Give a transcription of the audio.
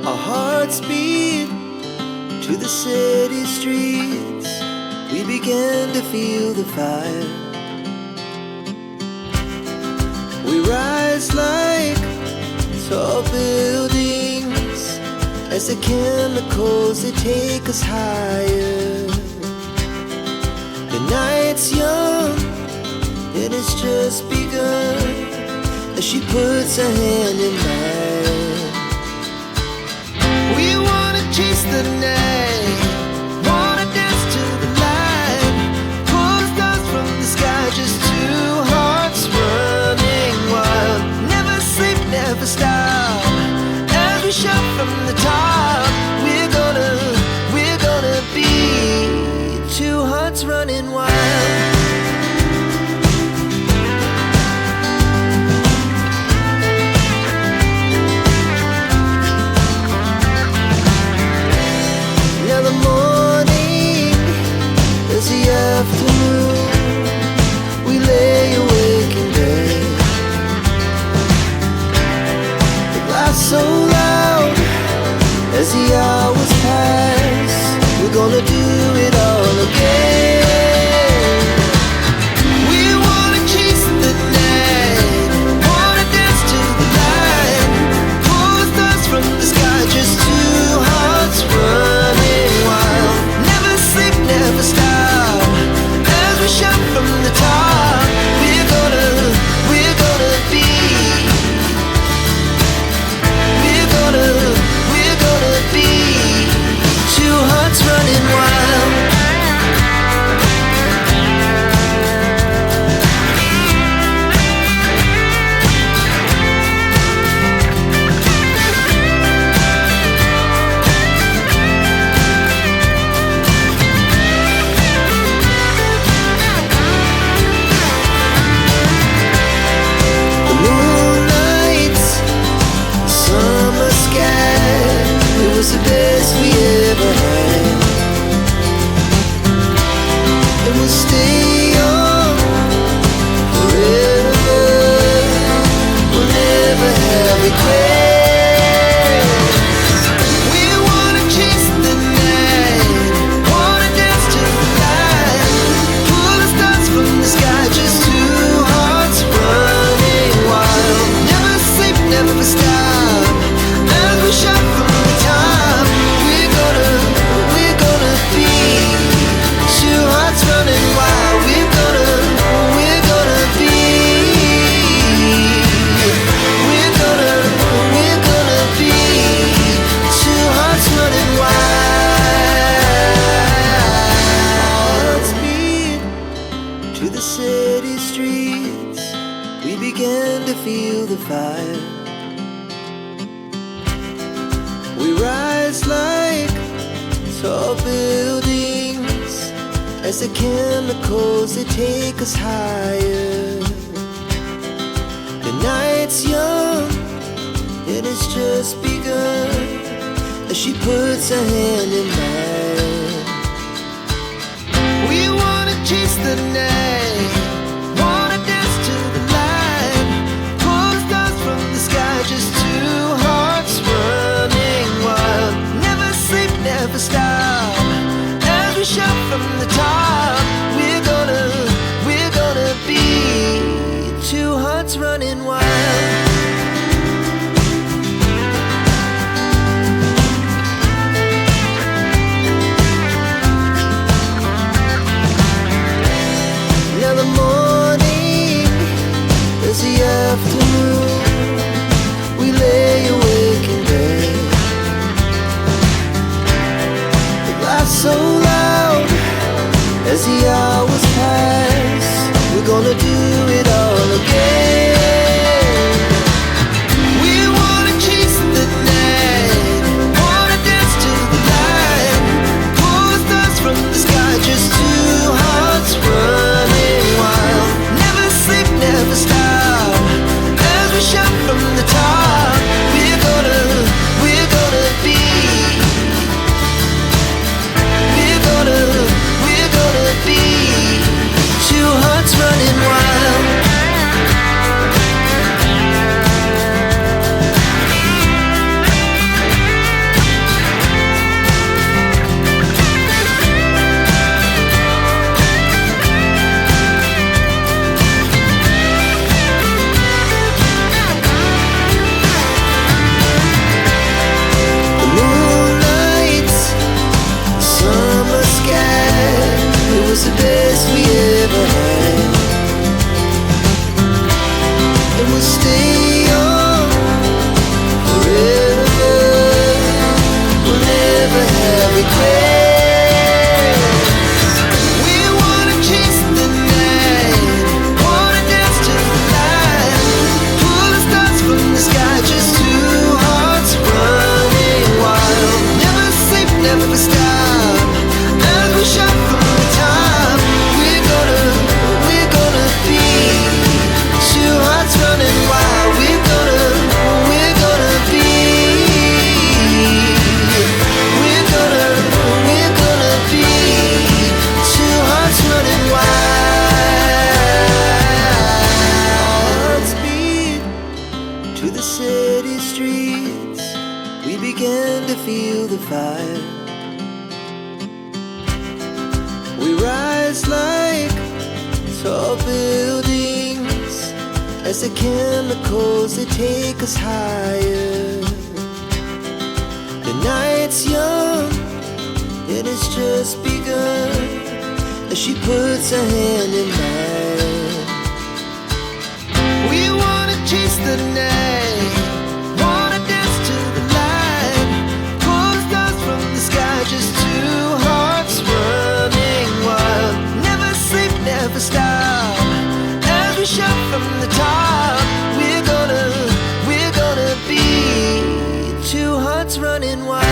Our hearts beat to the city streets. We began to feel the fire. We rise like tall buildings as the chemicals, they take us higher. The night's young and it's just begun as she puts her hand in mine. We wanna chase the night, wanna dance to the light, pull stars from the sky, just two hearts running wild. Never sleep, never stop, as we shout from the top. We're gonna be two hearts running wild. Now the morning is the afternoon. We lay awake in bed. The glass so loud as the hours pass. We're gonna do it all again. We wanna chase the night, wanna dance to the light, pull stars from the sky, just two hearts running wild. Never sleep, never stop, as we shout from the top. We're gonna be, we're gonna be two hearts running wild. The moonlight, summer sky, it was the best we ever had. And we'll stay on forever. We'll never have regrets. We wanna chase the night, wanna dance to the light, pull the stars from the sky, just two hearts running wild. Never sleep, never stop, as we shout from the top. We're gonna be two hearts running wild. We're gonna be, we're gonna be two hearts running wild. Hearts beat to the city streets. We began to feel the fire. We rise like tall buildings as the chemicals, they take us higher. The night's young and it's just begun as she puts her hand in mine. We wanna chase the night, wanna dance to the light, pull stars from the sky, just two hearts running wild. Never sleep, never stop, as we shout from the top. We're gonna be two hearts running wild. Now stop. As we shout from the top, we're gonna be two hearts running wild. We're gonna be. We're gonna be two hearts running wild. Hearts beat to the city streets. We began to feel the fire. We rise like tall buildings as the chemicals, they take us higher. The night's young, it has just begun, as she puts her hand in mine. We wanna chase the night, wanna dance to the light, pull the stars from the sky, just two hearts running wild. Never sleep, never stop, as we shout from the top. We're gonna be two hearts running wild.